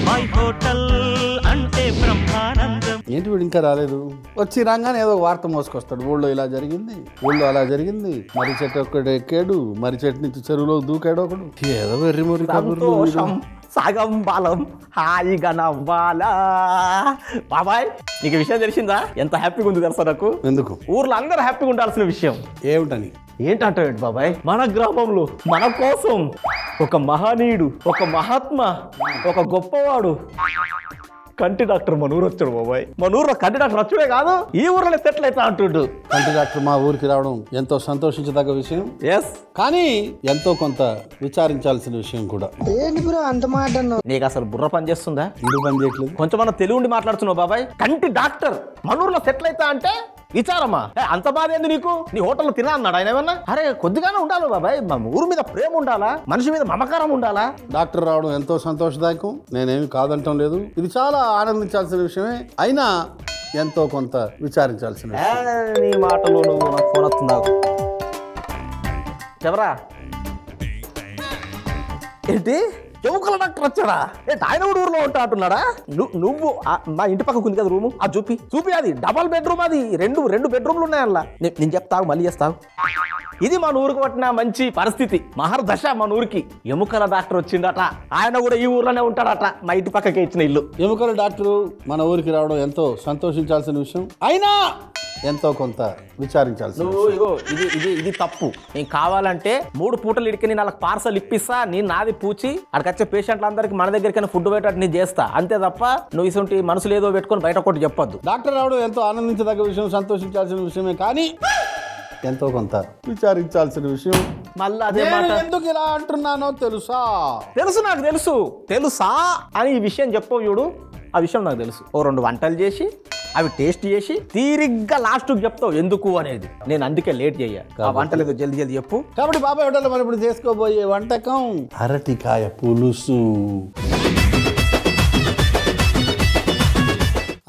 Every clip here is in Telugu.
బాబాయ్ హోటల్ అంటే బ్రహ్మానందం. ఏంటి వీడు ఇంకా రాలేదు? వచ్చి రాగానే ఏదో వార్త మోసుకొస్తాడు. ఊళ్ళో ఇలా జరిగింది, ఊళ్ళో అలా జరిగింది, మరి చెట్టు ఒక్కడు ఎక్కాడు, మరి చెట్టు నుంచి చెరువులో దూకాడు ఒకడు. ఏదో వెర్రి మురి కబుర్లు. సగం బలం హాయిగా నవ్వాలా. బాబాయ్ నీకు విషయం తెలిసిందా? ఎంత హ్యాపీగా ఉంది తెలుసా నాకు. ఎందుకు? ఊర్లో అందరూ హ్యాపీగా ఉండాల్సిన విషయం. ఏమిటని? ఏంటంటే బాబాయ్, మన గ్రామంలో మన కోసం ఒక మహనీయుడు, ఒక మహాత్మ, ఒక గొప్పవాడు కంటి డాక్టర్ మన ఊరు వచ్చాడు బాబాయ్. మన ఊర్లో కంటి డాక్టర్ వచ్చుడే కాదు, ఈ ఊర్లో సెటిల్ అవుతా అంటుండు. కంటి డాక్టర్ మా ఊరికి రావడం ఎంతో సంతోషించదగ్గ విషయం. ఎస్, కానీ ఎంతో కొంత విచారించాల్సిన విషయం కూడా. ఏంటి బ్రో అంత మాట అన్నావు? నీకు అసలు బుర్ర పని చేస్తుందా? ఎందుకు పని చేయట్లేదు? కొంచెం మనం తెలుగు ఉండి మాట్లాడుతున్నావు బాబాయ్. కంటి డాక్టర్ మన ఊర్లో సెటిల్ అవుతా అంటే విచారమ్మా? అంత బాధ ఏంది నీకు? నీ హోటల్లో తినా అన్నాడు ఆయన ఏమన్నా? అరే కొద్దిగానే ఉండాలి బాబాయ్, మా ఊరు మీద ప్రేమ ఉండాలా, మనిషి మీద మమకారం ఉండాలా. డాక్టర్ రావడం ఎంతో సంతోషదాయకం, నేనేమి కాదంటం లేదు. ఇది చాలా ఆనందించాల్సిన విషయమే. అయినా ఎంతో కొంత విచారించాల్సిన విషయం. నీ మాటలు నువ్వు నాకు ఫోన్ వస్తున్నావు ఎవరా? ఏంటి ఎముకల డాక్టర్ వచ్చాడా? ఏంటి ఆయన కూడా ఊర్లో ఉంటా అంటున్నాడా? నువ్వు మా ఇంటి పక్కకు ఉంది కదా రూము, అది చూపి అది డబల్ బెడ్రూమ్, అది రెండు బెడ్రూమ్లు ఉన్నాయి అలా. నేను చెప్తావు, మళ్ళీ చేస్తావు. ఇది మన ఊరికి పట్టిన మంచి పరిస్థితి, మహర్దశ మన ఊరికి. ఎముకల డాక్టర్ వచ్చిందట, ఆయన కూడా ఈ ఊర్లోనే ఉంటాడట, మా ఇంటి పక్కకే ఇచ్చిన ఇల్లు. ఎముకల డాక్టరు మన ఊరికి రావడం ఎంతో సంతోషించాల్సిన విషయం. అయినా ఎంతో కొంత విచారించాల్సిన విషయం. ఇగో ఇది తప్పు. నేను కావాలంటే 3 పూటలు ఇడికి నేను వాళ్ళకి పార్సల్ ఇప్పిస్తా, నేను నాది పూచి అక్కడికి వచ్చే పేషెంట్లందరికీ మన దగ్గరికి ఫుడ్ పెట్టట్టు నేను చేస్తా, అంతే తప్ప నువ్వు ఇటువంటి మనసులు ఏదో పెట్టుకొని బయట ఒకటి చెప్పొద్దు. డాక్టర్ రావడం ఎంతో ఆనందించదగ్గ విషయం, సంతోషించాల్సిన విషయమే. కానీ ఎంతో కొంత విచారించాల్సిన విషయం. మళ్ళీ అదే మాట ఎందుకు ఇలా అంటున్నానో తెలుసా? నాకు తెలుసా అని ఈ విషయం చెప్పవు చూడు, ఆ విషయం నాకు తెలుసు. ఓ 2 వంటలు చేసి అవి టేస్ట్ చేసి తీరిగ్గా లాస్ట్కి చెప్తావు ఎందుకు అనేది. నేను అందుకే లేట్ చెయ్యా. ఆ వంటలు ఏదో జల్దీ చెప్పు. కాబట్టి బాబాయ్ హోటల్లో మనం ఇప్పుడు చేసుకోబోయే వంటకం అరటికాయ పులుసు.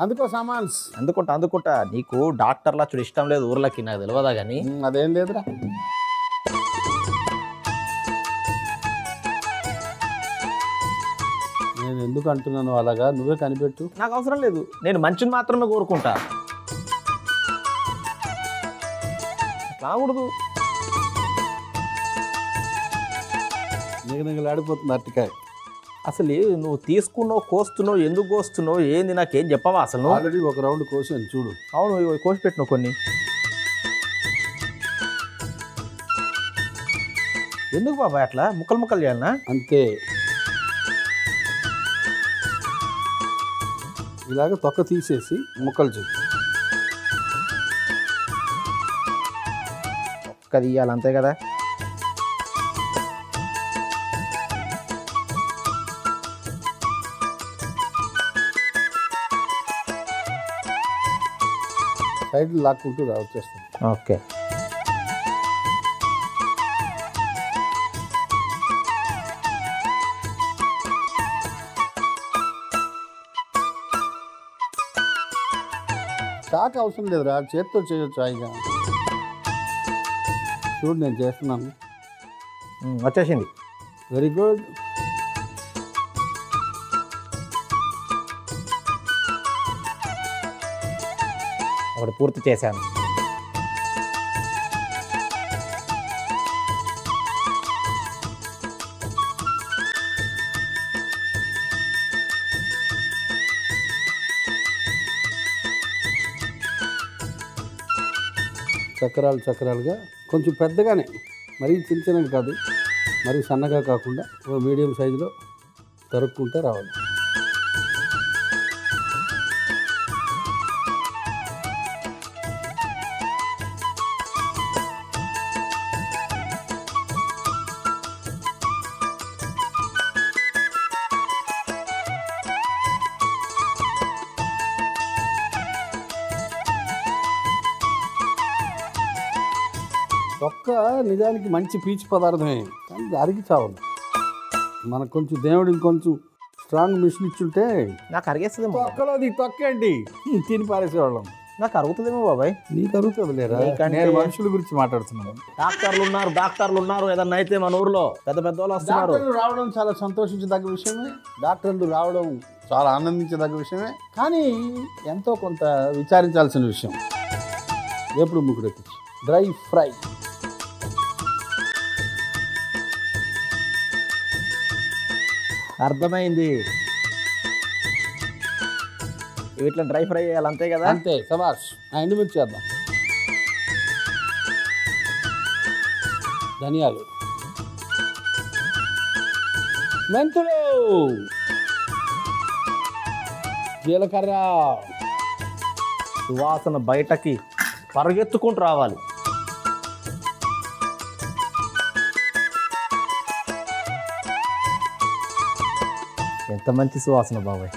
అందుకో సామాన్స్ అందుకుంటా. నీకు డాక్టర్లా చూడు ఇష్టం లేదు ఊర్లకి, నాకు తెలియదా కానీ. అదేం లేదురా. నేను ఎందుకు అంటున్నాను అలాగా, నువ్వే కనిపెట్టు. నాకు అవసరం లేదు, నేను మంచిని మాత్రమే కోరుకుంటా. రాకూడదు. నిగనిగలాడిపోతుంది అరటికాయ. అసలు నువ్వు తీసుకున్నావు, కోస్తున్నావు, ఎందుకు కోస్తున్నావు, ఏంది నాకేం చెప్పవా అసలు? ఆల్రెడీ ఒక రౌండ్ కోసాను చూడు. అవును, కోసి పెట్టినావు కొన్ని. ఎందుకు బాబాయ్ అట్లా ముక్కలు చేయాలనా? అంతే, ఇలాగ తొక్క తీసేసి ముక్కలు చేయి. ఒక్క తీయాలి అంతే కదా. సైడ్ లాక్కుంటూ వచ్చేస్తుంది. ఓకే, చాక్ అవసరం లేదురా, చేత్తో చేయొచ్చు హాయిగా. చూడు నేను చేస్తున్నాను. వచ్చేసింది. Very good. ఒకటి పూర్తి చేశాను. చక్రాలుగా కొంచెం పెద్దగానే, మరీ చిన్నగా కాదు, మరీ సన్నగా కాకుండా ఓ మీడియం సైజులో తరుక్కుంటే రావాలి. తొక్క నిజానికి మంచి పీచు పదార్థమే, కానీ అరిగి చావాలి. మనకు కొంచెం దేవుడు ఇంకొంచెం స్ట్రాంగ్ మిషన్ ఇచ్చుంటే నాకు అరిగేస్తుంది. తొక్కలోది తొక్కండి తిని పారేసేవాళ్ళం. నాకు అరుగుతుందేమో బాబాయ్. నీకు అరుగుతుంది లేరా? నీకంటే- నేను మనుషుల గురించి మాట్లాడుతున్నాను. డాక్టర్లు ఉన్నారు ఏదన్నా అయితే మన ఊర్లో పెద్ద పెద్ద వాళ్ళు వస్తున్నారు. డాక్టర్లు రావడం చాలా సంతోషించదగ్గ విషయమే. డాక్టర్లు రావడం చాలా ఆనందించదగ్గ విషయమే. కానీ ఎంతో కొంత విచారించాల్సిన విషయం. ఎప్పుడు ముగ్గురు ఎక్కించి డ్రై ఫ్రై. అర్థమైంది. వీటిలో డ్రై ఫ్రై చేయాలి అంతే కదా. అంతే సబాష్. ఎండుమిర్చి చేద్దాం. ధనియాలు, మెంతులు, జీలకర్ర. సువాసన బయటకి పరిగెత్తుకుంటూ రావాలి. ఎంత మంచి సువాసన బాబాయ్.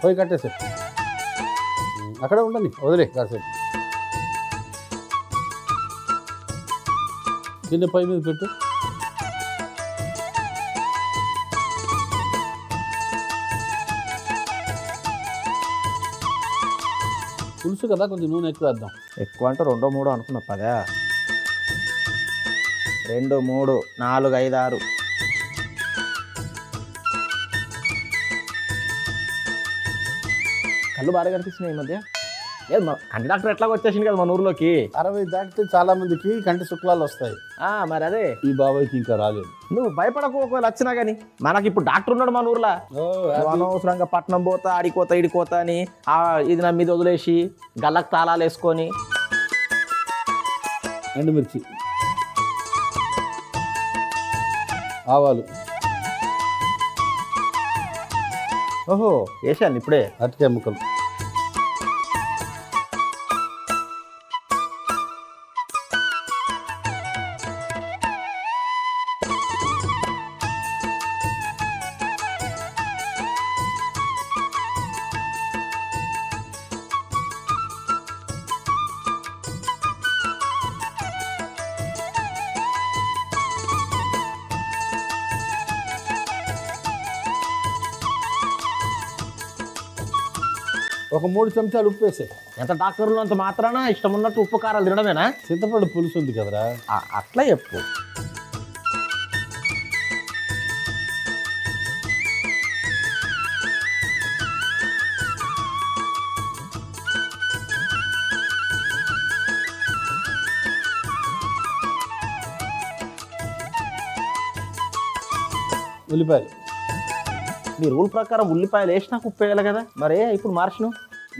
పోయి కట్టేసే. అక్కడే ఉండని, వదిలే కాసేపు. గిన్నె పై మీద పెట్టు. పులుసు కదా, కొంచెం నూనె ఎక్కువ వేద్దాం. ఎక్కువ అంటే 2 3 అనుకున్నా. 10 2 3 4 5 6. కళ్ళు బాగా కనిపిస్తున్నాయి ఈ మధ్య. లేదు మా కంటి డాక్టర్ ఎట్లాగో వచ్చేసింది కదా మన ఊర్లోకి. 60 దాటితే చాలా మందికి కంటి శుక్లాలు వస్తాయి. మరి అదే ఈ బాబాయ్కి ఇంకా రాలేదు. నువ్వు భయపడకు, ఒకవేళ వచ్చినా కానీ మనకి ఇప్పుడు డాక్టర్ ఉన్నాడు మన ఊర్లో. నువ్వు అనవసరంగా పట్నం పోతా ఆడికోతా ఇడికోతా అని ఇది నా మీద వదిలేసి గల్లకు తాళాలు వేసుకొని. ఎండుమిర్చి, ఆవాలు, ఓహో వేసాను ఇప్పుడే. అరటికాయ ముక్కలు, ఒక 3 చెంచాలు ఉప్పు వేసే. ఎంత డాక్టర్లు అంత మాత్రాన ఇష్టం ఉన్నట్టు ఉప్పు కారాలు తినడమేనా? చింతపండు పులుసు ఉంది కదరా. అట్లా చెప్పు. ఉల్లిపాయలు. మీ రూల్ ప్రకారం ఉల్లిపాయలు వేసినాక ఉప్పు వేయాలి కదా, మరే ఇప్పుడు మార్చిను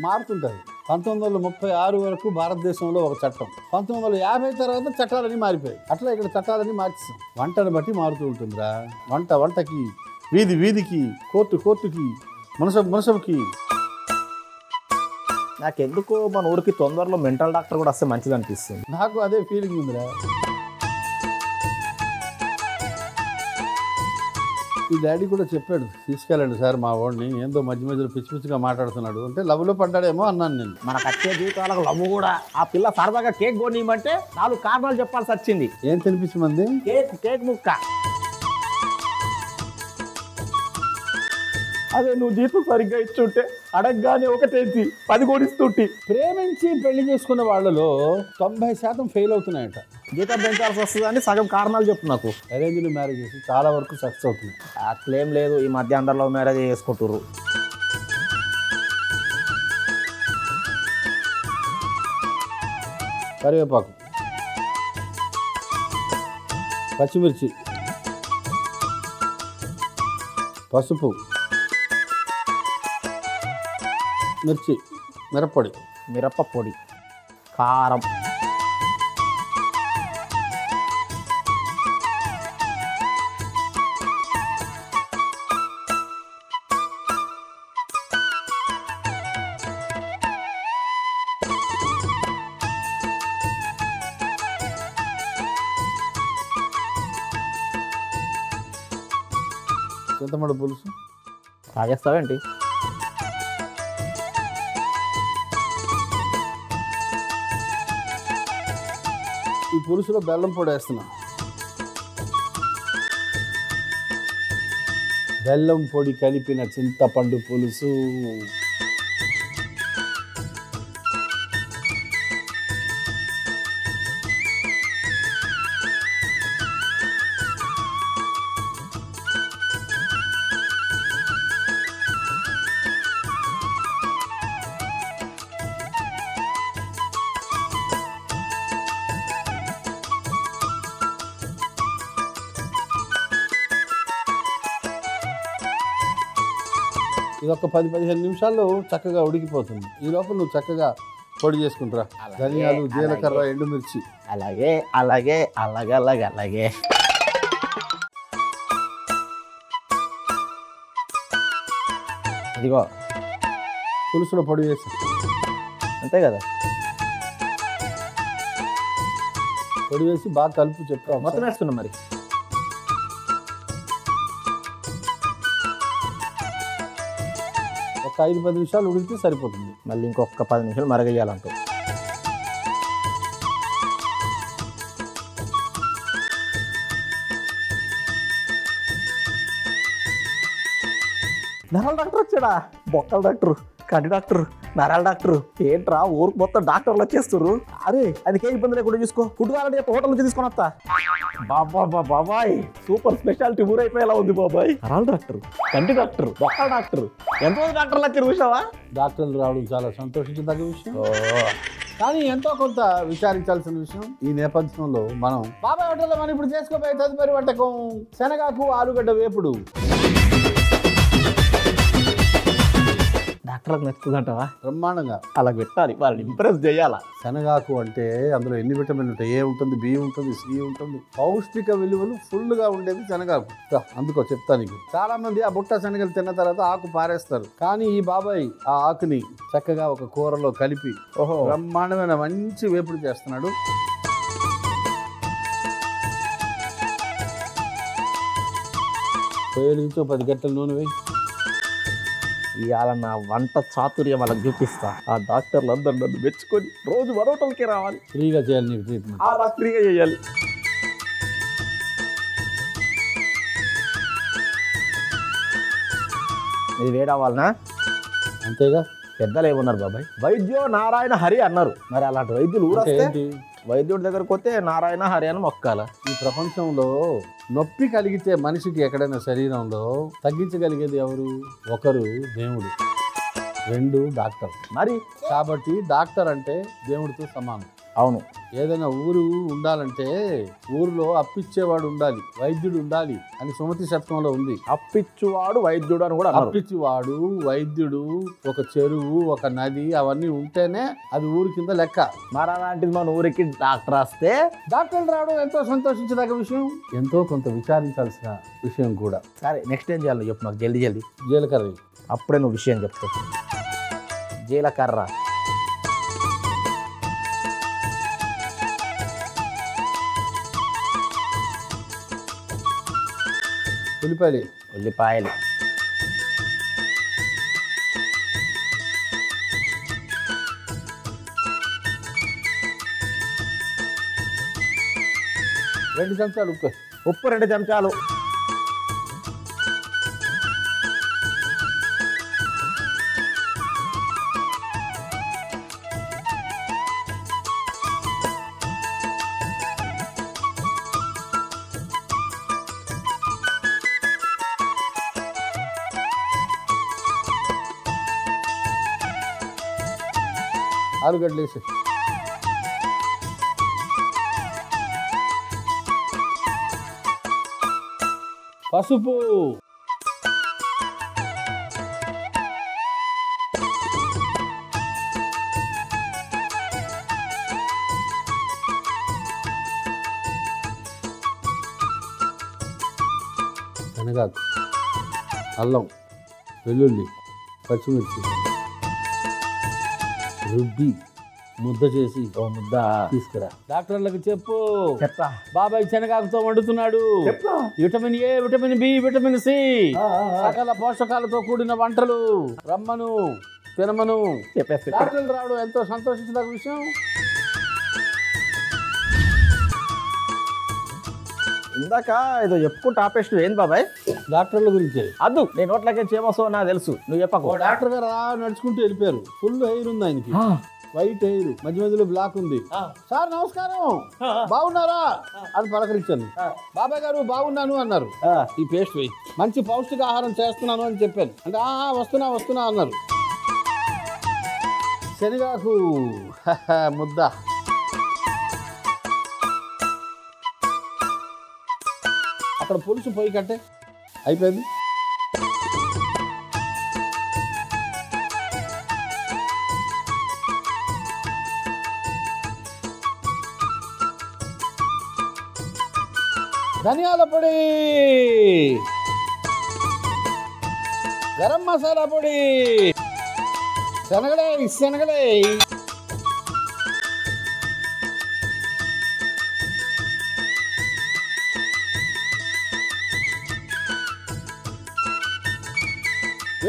మారుతుంటుంది. 1936 వరకు భారతదేశంలో ఒక చట్టం. 1950 తర్వాత చట్టాలన్నీ మారిపోయాయి. అట్లా ఇక్కడ చట్టాలన్నీ మార్చేసాం. వంటను బట్టి మారుతూ ఉంటుందిరా. వంటకి, వీధికి, కోర్టుకి, మునసబుకి. నాకెందుకో మన ఊరికి తొందరలో మెంటల్ డాక్టర్ కూడా వస్తే మంచిది అనిపిస్తుంది. నాకు అదే ఫీలింగ్ ఉందిరా. ఈ డాడీ కూడా చెప్పాడు, తీసుకెళ్ళండి సార్ మా వాడిని, ఏందో మధ్యలో పిచ్చిగా మాట్లాడుతున్నాడు అంటే. లవ్లో పడ్డాడేమో అన్నాను నేను. మనకు వచ్చే జీవితాలకు లవ్ కూడా. ఆ పిల్ల సరదాగా కేక్ కొనియమంటే 4 కారణాలు చెప్పాల్సి వచ్చింది. ఏం తినిపించమంది? కేక్ ముక్క. అదే నువ్వు జీతం సరిగ్గా ఇచ్చుంటే అడగగానే ఒకటేసి 10 కొనిస్తుంటి. ప్రేమించి పెళ్లి చేసుకున్న వాళ్ళలో 90% ఫెయిల్ అవుతున్నాయట. జీతం పెంచాల్సి వస్తుందని సగం కారణాలు చెప్పు నాకు. అరేంజ్డ్ మ్యారేజెస్ చాలా వరకు సక్సెస్ అవుతున్నాయి. అట్లేం లేదు, ఈ మధ్య అందరిలో మ్యారేజ్ చేసుకుంటుర్రు. కరివేపాకు, పచ్చిమిర్చి, పసుపు, మిర్చి, మిరప్పొడి, మిరప పొడి, కారం, చింతపండు పులుసు. తాగేస్తావేంటి? ఈ పులుసులో బెల్లం పొడి వేస్తున్నా. బెల్లం పొడి కలిపిన చింతపండు పులుసు. ఇది ఒక 10-15 నిమిషాల్లో చక్కగా ఉడికిపోతుంది. ఈ లోపల నువ్వు చక్కగా పొడి చేసుకుంటారా. ధనియాలు, జీలకర్ర, ఎండుమిర్చి. అలాగే అలాగే అలాగే అలాగే అలాగే ఇదిగో పులుసులో పొడి వేసి అంతే కదా. పొడి వేసి బాగా కలుపు చెప్తా. మొత్తం వేస్తున్నా మరి. ఒక 5-10 నిమిషాలు ఉడికితే సరిపోతుంది. మళ్ళీ ఇంకొక 10 నిమిషాలు మరగేయాలంటూ. నరాల డాక్టర్ వచ్చాడా? బొక్కల డాక్టర్, కంటి డాక్టర్, నరాల డాక్టర్. ఏంట్రా ఊరికి మొత్తం డాక్టర్లు వచ్చేస్తారు. అరే అందుకే ఇబ్బంది లేకుండా చూసుకో. ఫుడ్ కావాలంటే హోటల్ నుంచి తీసుకొని వస్తా. బాబాయ్ సూపర్ స్పెషాలిటీ ఊరైపోయేలా ఉంది బాబాయ్. నరాల డాక్టర్, కంటి డాక్టర్, బొక్కల డాక్టర్, ఎంతో డాక్టర్లు వచ్చారు చూసావా. డాక్టర్లు రావడం చాలా సంతోషించదగ్గ విషయం. కానీ ఎంతో కొంత విచారించాల్సిన విషయం. ఈ నేపథ్యంలో మనం బాబాయ్ హోటల్లో మనం ఇప్పుడు చేసుకోబోయే తదుపరి వంటకం శనగాకు ఆలుగడ్డ వేపుడు. డాక్టర్లకు నచ్చుతుందంటావా? బ్రహ్మాండంగా అలా పెట్టాలి, వాళ్ళని ఇంప్రెస్ చేయాలా. శనగాకు అంటే అందులో ఎన్ని విటమిన్లు ఉంటాయి? ఏ ఉంటుంది, బి ఉంటుంది, సి ఉంటుంది. పౌష్టిక విలువలు ఫుల్గా ఉండేది శనగాకు. అందుకో చెప్తా నీకు. చాలా మంది ఆ బుట్ట శనగలు తిన్న తర్వాత ఆకు పారేస్తారు. కానీ ఈ బాబాయ్ ఆ ఆకుని చక్కగా ఒక కూరలో కలిపి బ్రహ్మాండమైన మంచి వేపుడు చేస్తున్నాడు. పొయ్యిల నుంచి 10 గంటల నూనె వేయి. ఇవాళ నా వంట చాతుర్యం వాళ్ళకి చూపిస్తా. ఆ డాక్టర్లు అందరూ నన్ను మెచ్చుకొని రోజు మరోటలకి రావాలి. ఫ్రీగా చేయాలి నీకు ట్రీట్మెంట్. అలా ఫ్రీగా చేయాలి. ఇది వేడవ్వాలనా? అంతేగా. పెద్దలు ఏమన్నారు బాబాయ్? వైద్యో నారాయణ హరి అన్నారు. మరి అలాంటి వైద్యులు ఊరొస్తే వైద్యుడి దగ్గరకు పోతే నారాయణ హరి అని మొక్కాల. ఈ ప్రపంచంలో నొప్పి కలిగితే మనిషికి ఎక్కడైనా శరీరంలో తగ్గించగలిగేది ఎవరు? ఒకరు దేవుడు, 2 డాక్టర్. మరి కాబట్టి డాక్టర్ అంటే దేవుడితో సమానం. అవును. ఏదైనా ఊరు ఉండాలంటే ఊరిలో అప్పిచ్చేవాడు ఉండాలి, వైద్యుడు ఉండాలి అని సుమతి శతకంలో ఉంది. అప్పిచ్చువాడు వైద్యుడు అని కూడా అన్నారు. అప్పిచ్చువాడు, వైద్యుడు, ఒక చెరువు, ఒక నది అవన్నీ ఉంటేనే అది ఊరి కింద లెక్క. మరి అలాంటిది మన ఊరికి డాక్టర్ వస్తే డాక్టర్లు రావడం ఎంతో సంతోషించదగ్గ విషయం, ఎంతో కొంత విచారించాల్సిన విషయం కూడా. సరే నెక్స్ట్ ఏం చేయాలి చెప్పు నాకు జల్దీ. జీలకర్ర. అప్పుడే నువ్వు విషయం చెప్తావు. జీలకర్ర, ఉల్లిపాయలు, రెండు చెంచాలు ఉప్పు. 2 చెంచాలు. ఆలుగడ్డలు వేసి పసుపు, శనగాకు, అల్లం, వెల్లుల్లి, పచ్చిమిర్చి రుబ్బి ముద్ద చేసి ముద్ద తీసుకురా. డాక్టర్లకు చెప్పు, చెప్తా. బాబాయ్ శనగాకుతో వండుతున్నాడు. Vitamin A, vitamin B, vitamin C, సకల పోషకాలతో కూడిన వంటలు రమ్మను, తినమను చెప్పేసి డాక్టర్లు రావడం ఎంతో సంతోషించదగ్గ విషయం. ఇందాక ఏదో చెప్పుకుంటూ ఆపేసిన ఏంది బాబాయ్? డాక్టర్ల గురించి అద్దు నేను నోట్లకే చేయమోసో నాకు తెలుసు, నువ్వు చెప్పకు. ఓ డాక్టర్ గారు నడుచుకుంటూ వెళ్ళిపోయారు. ఫుల్ హెయిర్ ఉంది ఆయనకి, వైట్ హెయిర్, మధ్య మధ్యలో బ్లాక్ ఉంది. సార్ నమస్కారం, బాగున్నారా అని పలకరించాను. బాబాయ్ గారు బాగున్నాను అన్నారు. ఈ పేస్ట్ వేయి, మంచి పౌష్టిక ఆహారం చేస్తున్నాను అని చెప్పాను. అంటే వస్తున్నా అన్నారు. శనగాకు ముద్ద, అక్కడ పులుసు పొయ్యి కట్టే అయిపోయింది. ధనియాల పొడి, గరం మసాలా పొడి, శనగలే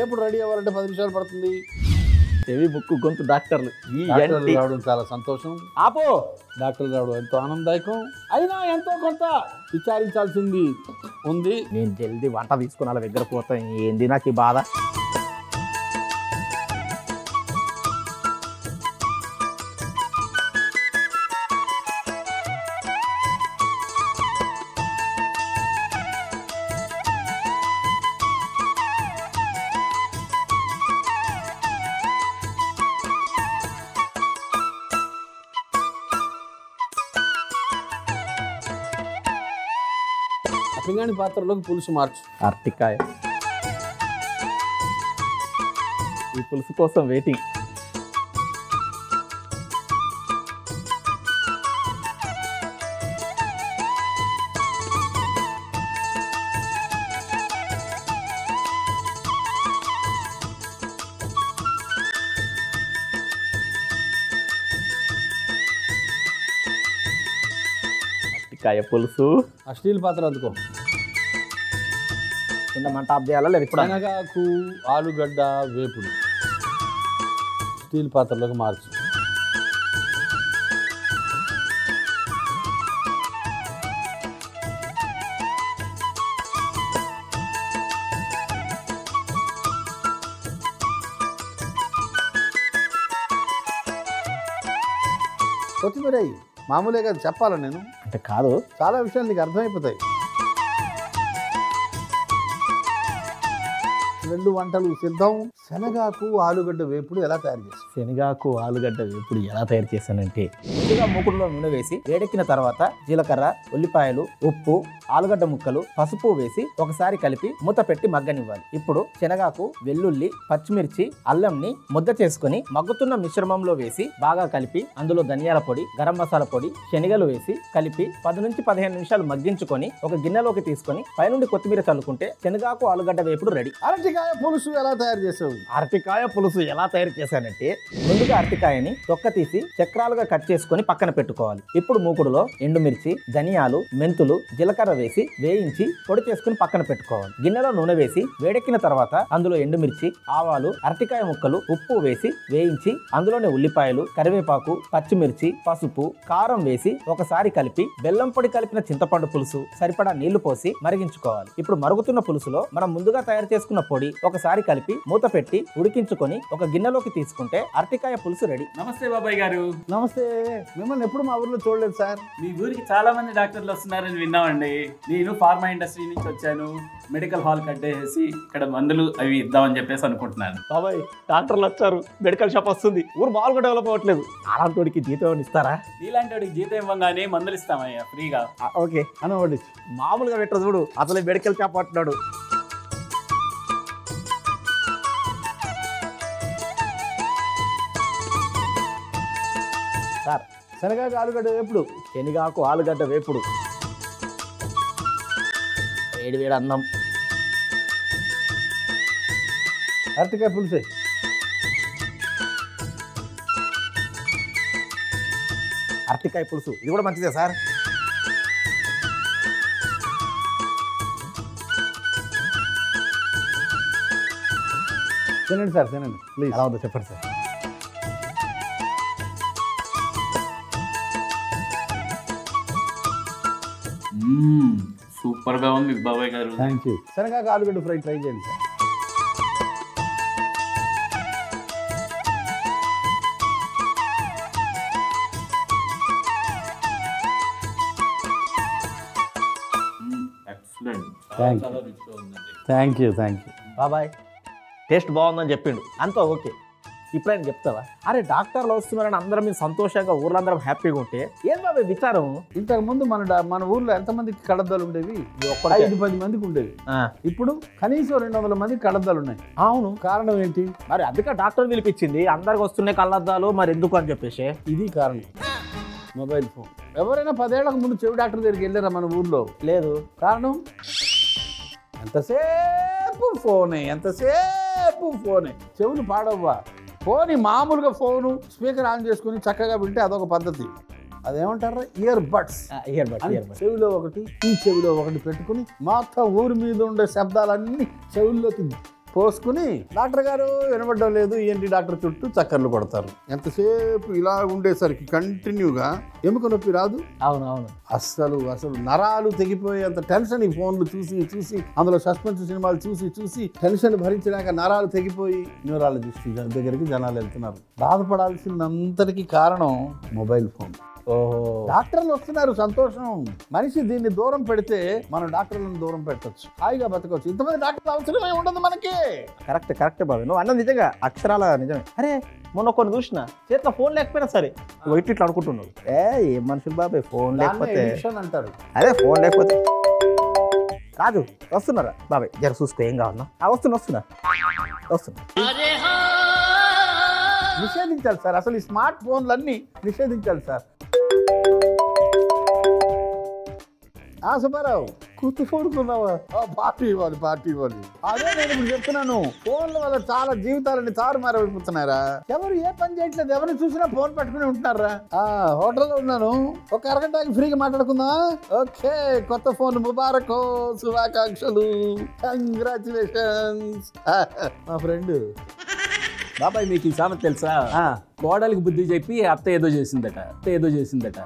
ఎప్పుడు రెడీ అవ్వాలంటే 10 నిమిషాలు పడుతుంది. హెవీ బుక్ గొంతు డాక్టర్లు రావడం చాలా సంతోషం. ఆపో, డాక్టర్లు రావడం ఎంతో ఆనందదాయకం. అయినా ఎంతో కొంత విచారించాల్సింది ఉంది. నేను జల్దీ వంట తీసుకుని వాళ్ళ దగ్గర పోతాను. ఏంది నాకు ఈ బాధ? పింగాణి పాత్రలోకి పులుసు మార్చు. అరటికాయ, ఈ పులుసు కోసం వెయిటింగ్. అరటికాయ పులుసు. ఆ స్టీల్ పాత్ర అందుకో. కింద మంట ఆఫ్ చేయాలా లేదు? ఇప్పుడు శనగాకు ఆలుగడ్డ వేపుడు స్టీల్ పాత్రలోకి మార్చు. కొత్తిమీర మామూలే కదా చెప్పాలా నేను? అంటే కాదు, చాలా విషయాలు నీకు అర్థమైపోతాయి. 2 వంటలు సిద్ధం. శనగాకు ఆలుగడ్డ వేపుడు ఎలా తయారు చేస్తాం? శనగాకు ఆలుగడ్డ వేపుడు ఎలా తయారు చేశానంటే, ముందుగా మూకుడులో నూనె వేసి వేడెక్కిన తర్వాత జీలకర్ర, ఉల్లిపాయలు, ఉప్పు, ఆలుగడ్డ ముక్కలు, పసుపు వేసి ఒకసారి కలిపి మూత పెట్టి మగ్గనివ్వాలి. ఇప్పుడు శనగాకు, వెల్లుల్లి, పచ్చిమిర్చి, అల్లంని ముద్ద చేసుకుని మగ్గుతున్న మిశ్రమంలో వేసి బాగా కలిపి అందులో ధనియాల పొడి, గరం మసాలా పొడి, శనగలు వేసి కలిపి 10 నుంచి 15 నిమిషాలు మగ్గించుకొని ఒక గిన్నెలోకి తీసుకొని పైనుండి కొత్తిమీర చల్లుకుంటే శనగాకు ఆలుగడ్డ వేపుడు రెడీ. అరటికాయ పులుసు ఎలా తయారు చేసావు? అరటికాయ పులుసు ఎలా తయారు చేశానంటే, ముందుగా అరటికాయని తొక్క తీసి చక్రాలుగా కట్ చేసుకొని పక్కన పెట్టుకోవాలి. ఇప్పుడు మూకుడులో ఎండుమిర్చి, ధనియాలు, మెంతులు, జీలకర్ర వేసి వేయించి పొడి చేసుకుని పక్కన పెట్టుకోవాలి. గిన్నెలో నూనె వేసి వేడెక్కిన తర్వాత అందులో ఎండుమిర్చి, ఆవాలు, అరటికాయ ముక్కలు, ఉప్పు వేసి వేయించి అందులోనే ఉల్లిపాయలు, కరివేపాకు, పచ్చిమిర్చి, పసుపు, కారం వేసి ఒకసారి కలిపి బెల్లం పొడి కలిపిన చింతపండు పులుసు సరిపడా నీళ్లు పోసి మరిగించుకోవాలి. ఇప్పుడు మరుగుతున్న పులుసులో మనం ముందుగా తయారు చేసుకున్న పొడి ఒకసారి కలిపి మూత పెట్టి ఉడికించుకొని ఒక గిన్నెలోకి తీసుకుంటే అరటికాయ పులుసు రెడీ. నమస్తే బాబాయ్ గారు. నమస్తే. మిమ్మల్ని ఎప్పుడు మా ఊర్లో చూడలేదు సార్. మీ ఊరికి చాలా మంది డాక్టర్లు వస్తున్నారని విన్నామండి. నేను ఫార్మా ఇండస్ట్రీ నుంచి వచ్చాను. మెడికల్ హాల్ కట్టేసి ఇక్కడ మందులు అవి ఇద్దామని చెప్పేసి అనుకుంటున్నాను. బాబాయ్ డాక్టర్లు వచ్చారు, మెడికల్ షాప్ వస్తుంది, ఊరు మామూలుగా డెవలప్ అవ్వట్లేదు. అలాంటి వాడికి జీతం ఇస్తారా? నీలాంటి వాడికి జీతం ఇవ్వగానే మందులు ఇస్తామయ్యా ఫ్రీగా. ఓకే అని వాడి మామూలుగా పెట్టరు చూడు, అసలు మెడికల్ షాప్ అంటున్నాడు. సార్, శనగాకు ఆలుగడ్డ వేపుడు. శనగాకు ఆలుగడ్డ వేపుడు, వేడి వేడి అన్నం, అరటికాయ పులుసే. అరటికాయ పులుసు ఇది కూడా మంచిదే సార్. తినండి సార్, తినండి ప్లీజ్. ఎలా ఉందో చెప్పండి సార్. సూపర్ గా ఉంది బాబాయ్ గారు. Thank you. శనగకాయ ఆలుగడ్డ ఫ్రై ట్రై చేయండి సార్. ఎక్సలెంట్. Thank you. చాలా రుచిగా ఉందండి. Thank you. బాబాయ్ టేస్ట్ బాగుందని చెప్పిండు, అంతా ఓకే. ఇప్పుడైనా చెప్తావా? అరే డాక్టర్లు వస్తున్నారని అందరం మేము సంతోషంగా ఊర్లందరం హ్యాపీగా ఉంటే ఏం బాబాయ్ విచారం? ఇంతకుముందు మన ఊర్లో ఎంతమందికి కడద్దాలు ఉండేవి? 5-10 మందికి ఉండేవి. ఇప్పుడు కనీసం 200 మందికి కడద్దాలు ఉన్నాయి. అవును, కారణం ఏంటి? మరి అందుకే డాక్టర్ పిలిపించింది, అందరికి వస్తున్నాయి కళ్ళద్దాలు, మరి ఎందుకు అని చెప్పేసి. ఇది కారణం, మొబైల్ ఫోన్. ఎవరైనా 10 ఏళ్లకు ముందు చెవి డాక్టర్ దగ్గరికి వెళ్ళారా మన ఊర్లో? లేదు. కారణం ఎంతసేపు ఫోనే, చెవులు పాడవ్వా. ఫోన్ మామూలుగా ఫోను స్పీకర్ ఆన్ చేసుకుని చక్కగా వింటే అదొక పద్ధతి. అదేమంటారా ఇయర్ బడ్స్. చెవిలో ఒకటి ఈ చెవిలో ఒకటి పెట్టుకుని మొత్తం ఊరి మీద ఉండే శబ్దాలన్నీ చెవుల్లోకి పోసుకుని డాక్టర్ గారు వినబడ్డం లేదు ఏంటి డాక్టర్ చుట్టూ చక్కర్లు కొడతారు. ఎంతసేపు ఇలా ఉండేసరికి కంటిన్యూగా ఎముక నొప్పి రాదు. అవునవును. అసలు నరాలు తెగిపోయేంత టెన్షన్ ఈ ఫోన్లు చూసి అందులో సస్పెన్స్ సినిమాలు చూసి టెన్షన్ భరించడానికి నరాలు తెగిపోయి న్యూరాలజిస్ట్ దగ్గరికి జనాలు వెళ్తున్నారు. బాధపడాల్సినంతటికి కారణం మొబైల్ ఫోన్. ఓహో, డాక్టర్లు వస్తున్నారు, సంతోషం. మనిషి దీన్ని దూరం పెడితే మనం డాక్టర్లను దూరం పెట్టచ్చు, హాయిగా బతకొచ్చు. ఇంతమంది డాక్టర్లు అవసరమే ఉండదు మనకి. కరెక్ట్ బాబాయ్, నువ్వు అన్నది నిజంగా అక్షరాల నిజమే. అరే మొన్న కొన్ని చూసిన చేతిలో ఫోన్ లేకపోయినా సరే ఇట్లా అనుకుంటున్నావు. ఏం మనుషులు బాబాయ్, ఫోన్ లేకపోతే అంటారు. అదే ఫోన్ లేకపోతే. రాజు వస్తున్నారా బాబాయ్? జర చూసుకో ఏం కావాలన్నా. వస్తున్నా. నిషేధించాలి సార్, అసలు ఈ స్మార్ట్ ఫోన్లన్నీ నిషేధించాలి సార్. సుబ్బారావు కూతు ఫోడుకున్నావా? పార్టీ ఇవ్వాలి. అదే నేను ఇప్పుడు చెప్తున్నాను, ఫోన్ల వల్ల చాలా జీవితాలని తారుమారైపోతున్నారా. ఎవరు ఏ పని చేయట్లేదు, ఎవరిని చూసినా ఫోన్ పట్టుకుని ఉంటున్నారా. హోటల్లో ఉన్నాను, ఒక అరగంటకి ఫ్రీగా మాట్లాడుకుందా? ఓకే, కొత్త ఫోన్ ముబారక్, శుభాకాంక్షలు, కంగ్రాచులేషన్స్. మా ఫ్రెండ్. బాబాయ్ మీకు ఈ సామెత తెలుసా? కోడలికి బుద్ధి చెప్పి అత్త ఏదో చేసిందట.